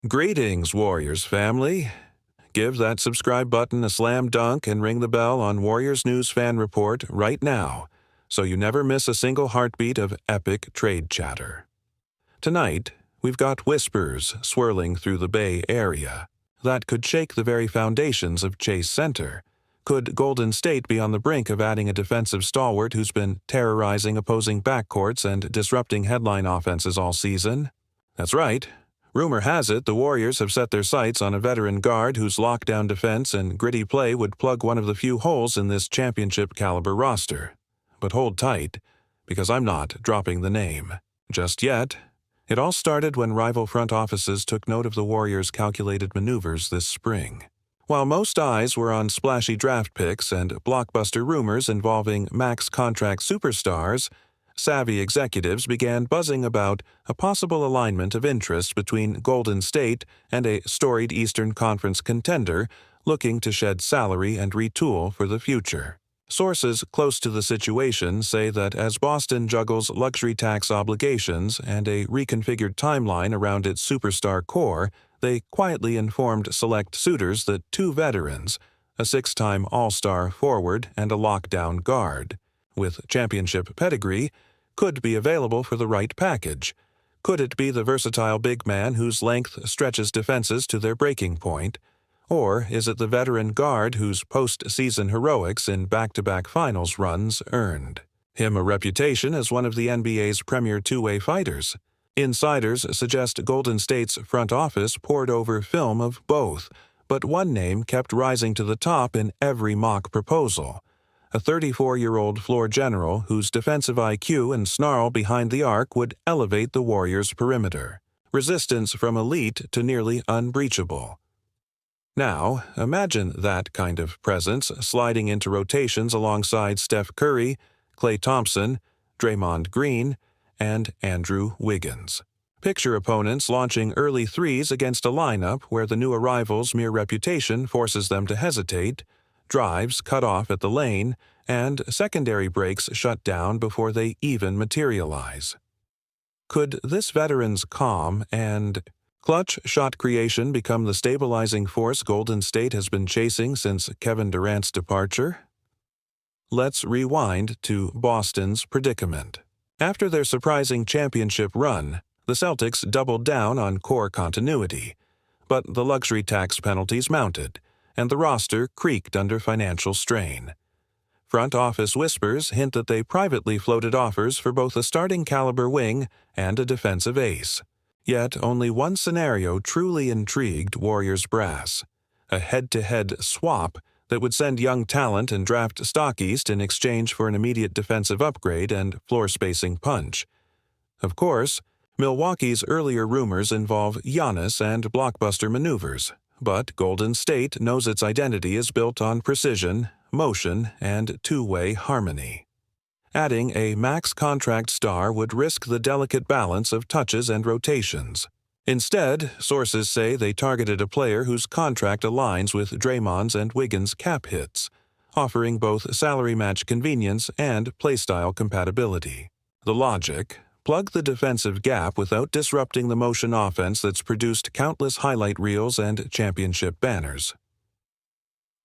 Greetings, Warriors family. Give that subscribe button a slam dunk and ring the bell on Warriors News Fan Report right now, so you never miss a single heartbeat of epic trade chatter. Tonight, we've got whispers swirling through the Bay Area that could shake the very foundations of Chase Center. Could Golden State be on the brink of adding a defensive stalwart who's been terrorizing opposing backcourts and disrupting headline offenses all season? That's right. Rumor has it the Warriors have set their sights on a veteran guard whose lockdown defense and gritty play would plug one of the few holes in this championship-caliber roster. But hold tight, because I'm not dropping the name. Just yet. It all started when rival front offices took note of the Warriors' calculated maneuvers this spring. While most eyes were on splashy draft picks and blockbuster rumors involving max contract superstars, savvy executives began buzzing about a possible alignment of interest between Golden State and a storied Eastern Conference contender looking to shed salary and retool for the future. Sources close to the situation say that as Boston juggles luxury tax obligations and a reconfigured timeline around its superstar core, they quietly informed select suitors that two veterans, a six-time All-Star forward and a lockdown guard, with championship pedigree, could be available for the right package. Could it be the versatile big man whose length stretches defenses to their breaking point? Or is it the veteran guard whose post-season heroics in back-to-back finals runs earned him a reputation as one of the NBA's premier two-way fighters? Insiders suggest Golden State's front office pored over film of both, but one name kept rising to the top in every mock proposal: a 34-year-old floor general whose defensive IQ and snarl behind the arc would elevate the Warriors' perimeter. Resistance from elite to nearly unbreachable. Now, imagine that kind of presence sliding into rotations alongside Steph Curry, Klay Thompson, Draymond Green, and Andrew Wiggins. Picture opponents launching early threes against a lineup where the new arrival's mere reputation forces them to hesitate, drives cut off at the lane, and secondary breaks shut down before they even materialize. Could this veteran's calm and clutch shot creation become the stabilizing force Golden State has been chasing since Kevin Durant's departure? Let's rewind to Boston's predicament. After their surprising championship run, the Celtics doubled down on core continuity, but the luxury tax penalties mounted, and the roster creaked under financial strain. Front office whispers hint that they privately floated offers for both a starting-caliber wing and a defensive ace. Yet only one scenario truly intrigued Warriors brass: a head-to-head swap that would send young talent and draft stock east in exchange for an immediate defensive upgrade and floor-spacing punch. Of course, Milwaukee's earlier rumors involve Giannis and blockbuster maneuvers, but Golden State knows its identity is built on precision, motion, and two-way harmony. Adding a max contract star would risk the delicate balance of touches and rotations. Instead, sources say they targeted a player whose contract aligns with Draymond's and Wiggins' cap hits, offering both salary match convenience and playstyle compatibility. The logic: plug the defensive gap without disrupting the motion offense that's produced countless highlight reels and championship banners.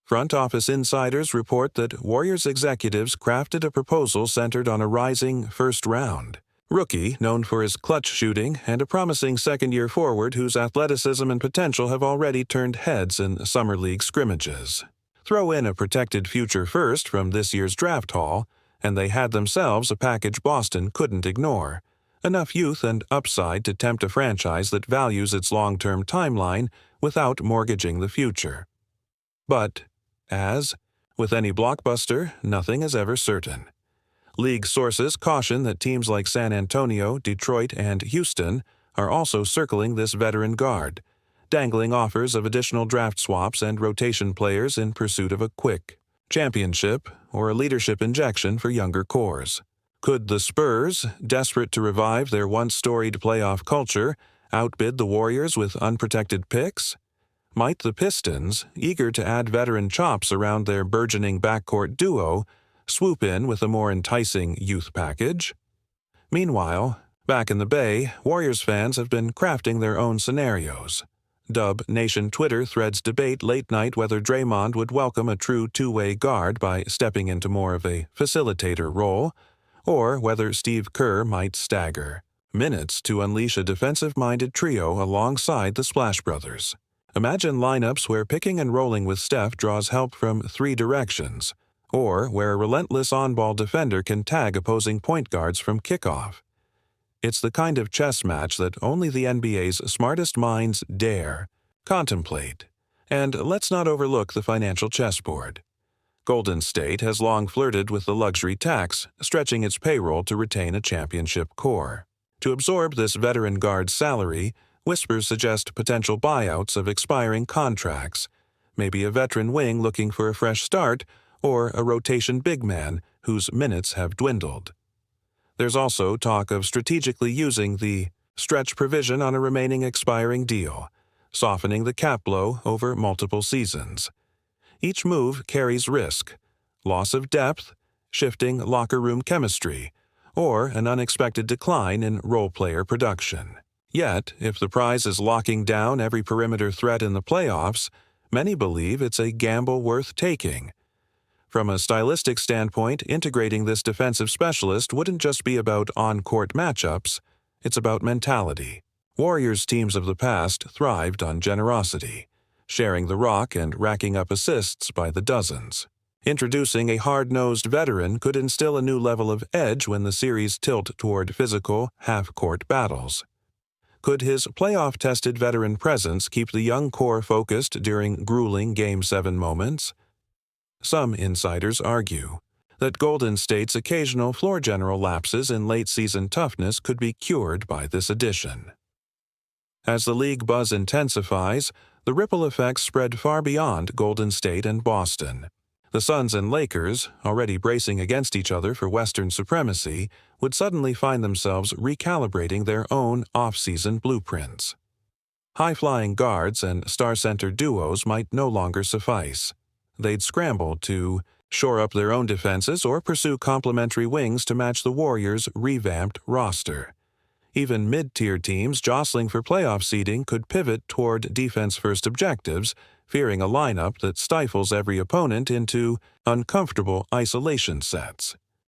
Front office insiders report that Warriors executives crafted a proposal centered on a rising first-round rookie known for his clutch shooting and a promising second-year forward whose athleticism and potential have already turned heads in summer league scrimmages. Throw in a protected future first from this year's draft haul, and they had themselves a package Boston couldn't ignore: enough youth and upside to tempt a franchise that values its long-term timeline without mortgaging the future. But, as with any blockbuster, nothing is ever certain. League sources caution that teams like San Antonio, Detroit, and Houston are also circling this veteran guard, dangling offers of additional draft swaps and rotation players in pursuit of a quick championship or a leadership injection for younger cores. Could the Spurs, desperate to revive their once-storied playoff culture, outbid the Warriors with unprotected picks? Might the Pistons, eager to add veteran chops around their burgeoning backcourt duo, swoop in with a more enticing youth package? Meanwhile, back in the Bay, Warriors fans have been crafting their own scenarios. Dub Nation Twitter threads debate late night whether Draymond would welcome a true two-way guard by stepping into more of a facilitator role, or whether Steve Kerr might stagger. Minutes to unleash a defensive-minded trio alongside the Splash Brothers. Imagine lineups where picking and rolling with Steph draws help from three directions, or where a relentless on-ball defender can tag opposing point guards from kickoff. It's the kind of chess match that only the NBA's smartest minds dare contemplate. And let's not overlook the financial chessboard. Golden State has long flirted with the luxury tax, stretching its payroll to retain a championship core. To absorb this veteran guard's salary, whispers suggest potential buyouts of expiring contracts, maybe a veteran wing looking for a fresh start, or a rotation big man whose minutes have dwindled. There's also talk of strategically using the stretch provision on a remaining expiring deal, softening the cap blow over multiple seasons. Each move carries risk: loss of depth, shifting locker room chemistry, or an unexpected decline in role-player production. Yet, if the prize is locking down every perimeter threat in the playoffs, many believe it's a gamble worth taking. From a stylistic standpoint, integrating this defensive specialist wouldn't just be about on-court matchups, it's about mentality. Warriors teams of the past thrived on generosity, sharing the rock and racking up assists by the dozens. Introducing a hard-nosed veteran could instill a new level of edge when the series tilt toward physical, half-court battles. Could his playoff-tested veteran presence keep the young core focused during grueling Game 7 moments? Some insiders argue that Golden State's occasional floor general lapses in late-season toughness could be cured by this addition. As the league buzz intensifies, the ripple effects spread far beyond Golden State and Boston. The Suns and Lakers, already bracing against each other for Western supremacy, would suddenly find themselves recalibrating their own off-season blueprints. High-flying guards and star-centered duos might no longer suffice. They'd scramble to shore up their own defenses or pursue complementary wings to match the Warriors' revamped roster. Even mid-tier teams jostling for playoff seeding could pivot toward defense-first objectives, fearing a lineup that stifles every opponent into uncomfortable isolation sets.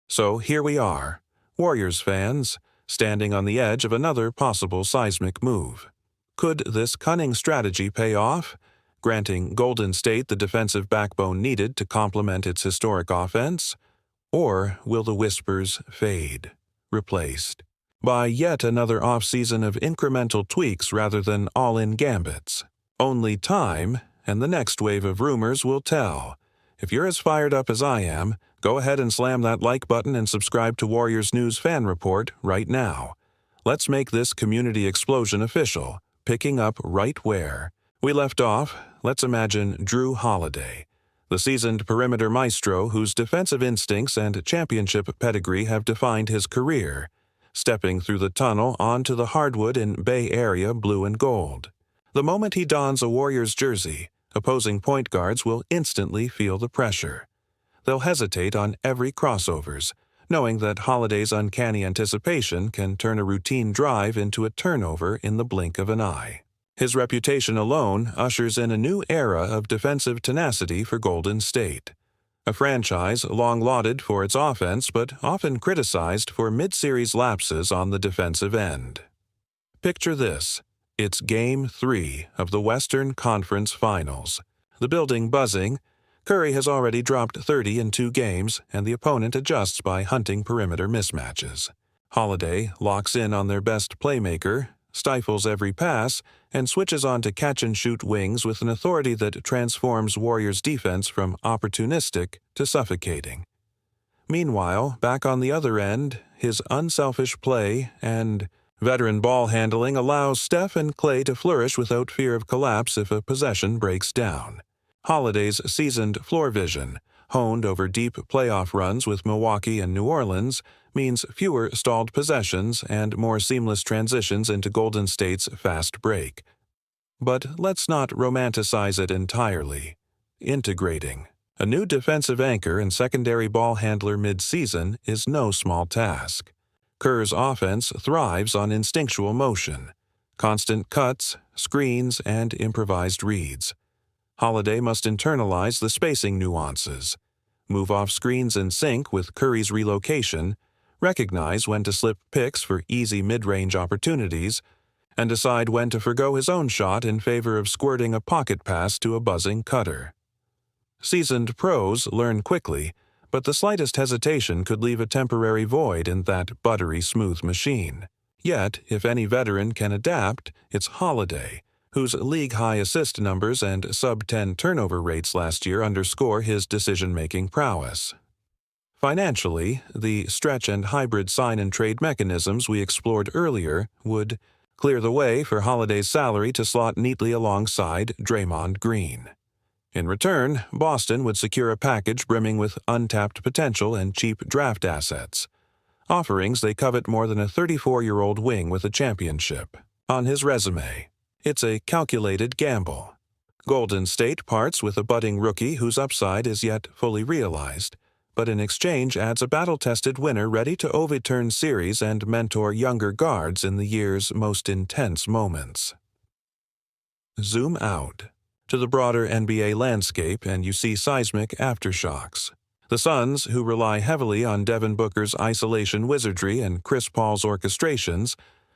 So here we are, Warriors fans, standing on the edge of another possible seismic move. Could this cunning strategy pay off, granting Golden State the defensive backbone needed to complement its historic offense? Or will the whispers fade, replaced by yet another offseason of incremental tweaks rather than all-in gambits? Only time and the next wave of rumors will tell. If you're as fired up as I am, go ahead and slam that like button and subscribe to Warriors News Fan Report right now. Let's make this community explosion official, picking up right where we left off. Let's imagine Jrue Holiday, the seasoned perimeter maestro whose defensive instincts and championship pedigree have defined his career, stepping through the tunnel onto the hardwood in Bay Area blue and gold. The moment he dons a Warriors jersey, opposing point guards will instantly feel the pressure. They'll hesitate on every crossovers, knowing that Holiday's uncanny anticipation can turn a routine drive into a turnover in the blink of an eye. His reputation alone ushers in a new era of defensive tenacity for Golden State, a franchise long lauded for its offense but often criticized for mid-series lapses on the defensive end. Picture this. It's Game 3 of the Western Conference Finals. The building buzzing. Curry has already dropped 30 in 2 games, and the opponent adjusts by hunting perimeter mismatches. Holiday locks in on their best playmaker, stifles every pass, and switches on to catch-and-shoot wings with an authority that transforms Warriors' defense from opportunistic to suffocating. Meanwhile, back on the other end, his unselfish play and veteran ball handling allows Steph and Klay to flourish without fear of collapse if a possession breaks down. Holiday's seasoned floor vision, honed over deep playoff runs with Milwaukee and New Orleans, means fewer stalled possessions and more seamless transitions into Golden State's fast break. But let's not romanticize it entirely. Integrating a new defensive anchor and secondary ball handler mid-season is no small task. Kerr's offense thrives on instinctual motion. constant cuts, screens, and improvised reads. Holiday must internalize the spacing nuances, move off screens in sync with Curry's relocation, recognize when to slip picks for easy mid-range opportunities, and decide when to forgo his own shot in favor of squirting a pocket pass to a buzzing cutter. Seasoned pros learn quickly, but the slightest hesitation could leave a temporary void in that buttery smooth machine. Yet, if any veteran can adapt, it's Holiday, whose league-high assist numbers and sub-10 turnover rates last year underscore his decision-making prowess. Financially, the stretch and hybrid sign-and-trade mechanisms we explored earlier would clear the way for Holiday's salary to slot neatly alongside Draymond Green. In return, Boston would secure a package brimming with untapped potential and cheap draft assets, offerings they covet more than a 34-year-old wing with a championship. On his resume, it's a calculated gamble. Golden State parts with a budding rookie whose upside is yet fully realized, but in exchange adds a battle-tested winner ready to overturn series and mentor younger guards in the year's most intense moments. Zoom out to the broader NBA landscape and you see seismic aftershocks. The Suns, who rely heavily on Devin Booker's isolation wizardry and Chris Paul's orchestrations,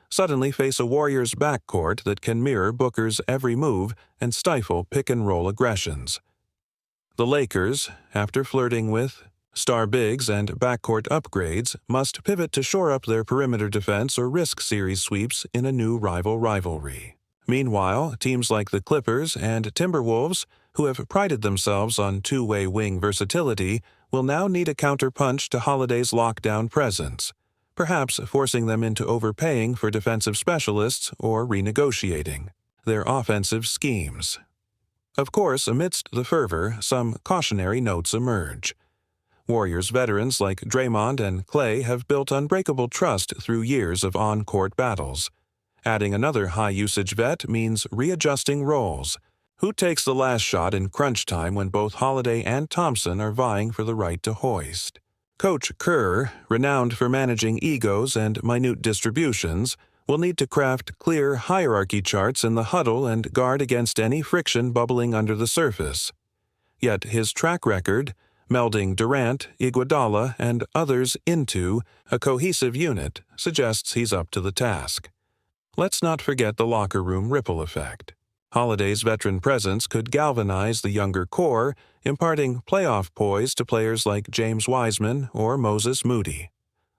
suddenly face a Warriors backcourt that can mirror Booker's every move and stifle pick-and-roll aggressions. The Lakers, after flirting with star bigs and backcourt upgrades, must pivot to shore up their perimeter defense or risk series sweeps in a new rivalry. Meanwhile, teams like the Clippers and Timberwolves, who have prided themselves on two-way wing versatility, will now need a counterpunch to Holiday's lockdown presence, perhaps forcing them into overpaying for defensive specialists or renegotiating their offensive schemes. Of course, amidst the fervor, some cautionary notes emerge. Warriors veterans like Draymond and Klay have built unbreakable trust through years of on-court battles. Adding another high-usage vet means readjusting roles. Who takes the last shot in crunch time when both Holiday and Thompson are vying for the right to hoist? Coach Kerr, renowned for managing egos and minute distributions, will need to craft clear hierarchy charts in the huddle and guard against any friction bubbling under the surface. Yet his track record, melding Durant, Iguodala, and others into a cohesive unit, suggests he's up to the task. Let's not forget the locker room ripple effect. Holiday's veteran presence could galvanize the younger core, imparting playoff poise to players like James Wiseman or Moses Moody.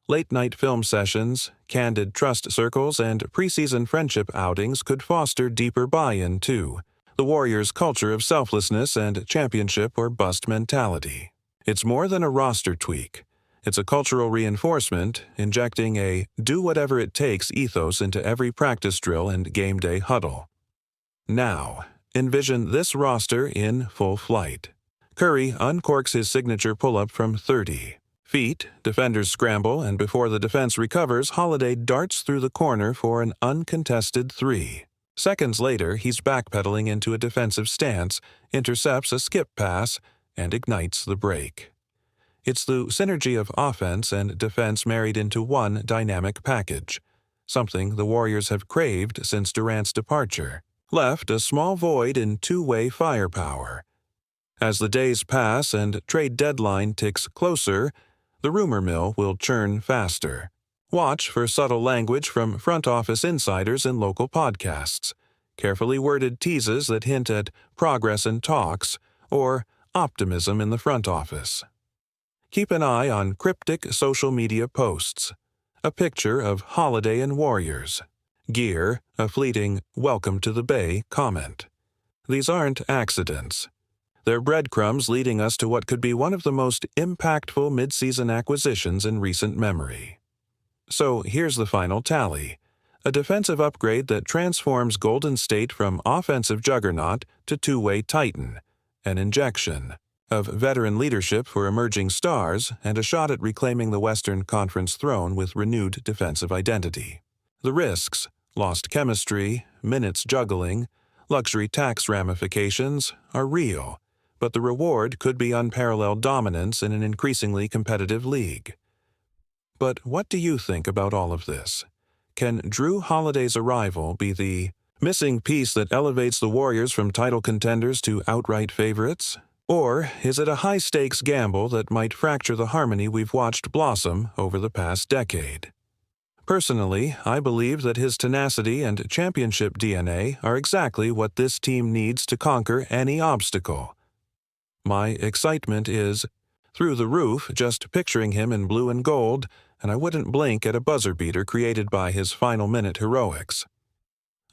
Late-night film sessions, candid trust circles, and preseason friendship outings could foster deeper buy-in, too. The Warriors' culture of selflessness and championship or bust mentality. It's more than a roster tweak. It's a cultural reinforcement, injecting a do-whatever-it-takes ethos into every practice drill and game day huddle. Now, envision this roster in full flight. Curry uncorks his signature pull-up from 30 feet, defenders scramble, and before the defense recovers, Holiday darts through the corner for an uncontested three. Seconds later, he's backpedaling into a defensive stance, intercepts a skip pass, and ignites the break. It's the synergy of offense and defense married into one dynamic package, something the Warriors have craved since Durant's departure, left a small void in two-way firepower. As the days pass and trade deadline ticks closer, the rumor mill will churn faster. Watch for subtle language from front office insiders in local podcasts, carefully worded teases that hint at progress in talks or optimism in the front office. Keep an eye on cryptic social media posts. A picture of Holiday and Warriors. Gear, a fleeting "Welcome to the Bay" comment. These aren't accidents. They're breadcrumbs leading us to what could be one of the most impactful midseason acquisitions in recent memory. So here's the final tally. A defensive upgrade that transforms Golden State from offensive juggernaut to two-way titan. An injection of veteran leadership for emerging stars and a shot at reclaiming the Western Conference throne with renewed defensive identity. The risks, lost chemistry, minutes juggling, luxury tax ramifications, are real, but the reward could be unparalleled dominance in an increasingly competitive league. But what do you think about all of this? can Jrue Holiday's arrival be the missing piece that elevates the Warriors from title contenders to outright favorites? Or is it a high-stakes gamble that might fracture the harmony we've watched blossom over the past decade? Personally, I believe that his tenacity and championship DNA are exactly what this team needs to conquer any obstacle. My excitement is through the roof just picturing him in blue and gold, and I wouldn't blink at a buzzer beater created by his final-minute heroics.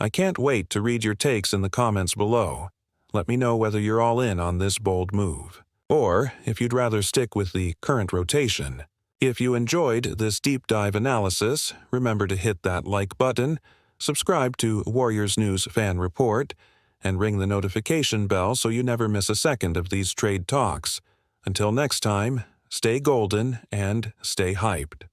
I can't wait to read your takes in the comments below. Let me know whether you're all in on this bold move, or if you'd rather stick with the current rotation. If you enjoyed this deep dive analysis, remember to hit that like button, subscribe to Warriors News Fan Report, and ring the notification bell so you never miss a second of these trade talks. Until next time, stay golden and stay hyped.